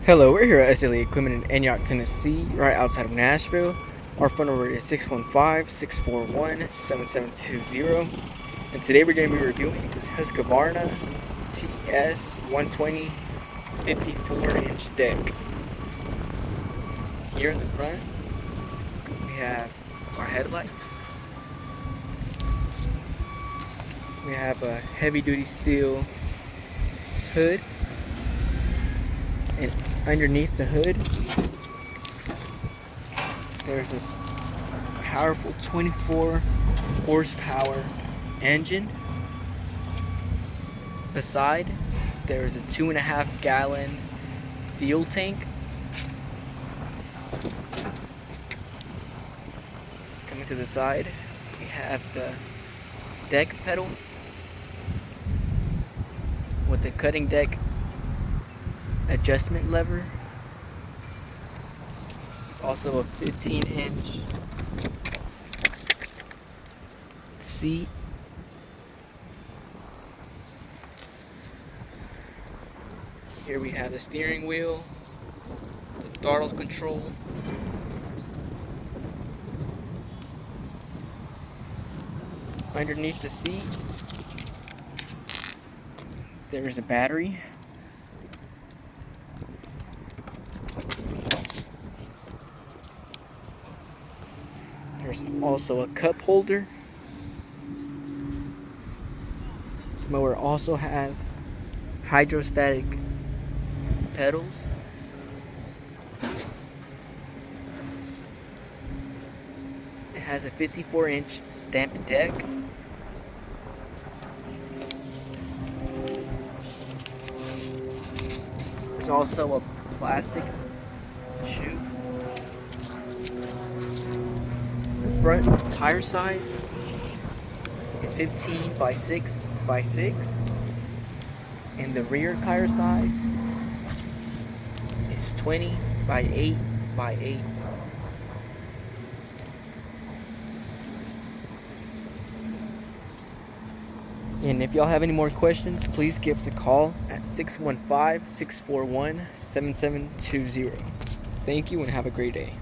Hello, we're here at SLE Equipment in Antioch, Tennessee, right outside of Nashville. Our phone number is 615-641-7720. And today we're going to be reviewing this Husqvarna TS120 54-inch deck. Here in the front, we have our headlights. We have a heavy-duty steel hood. And underneath the hood, there's a powerful 24 horsepower engine. Beside, there's a 2.5 gallon fuel tank. Coming to the side, we have the deck pedal with the cutting deck adjustment lever. It's also a 15-inch seat. Here we have the steering wheel, the throttle control, underneath the seat there's a battery. There's also a cup holder. This mower also has hydrostatic pedals. It has a 54-inch stamped deck. There's also a plastic chute. The front tire size is 15 by 6 by 6, and the rear tire size is 20 by 8 by 8. And if y'all have any more questions, please give us a call at 615-641-7720. Thank you and have a great day.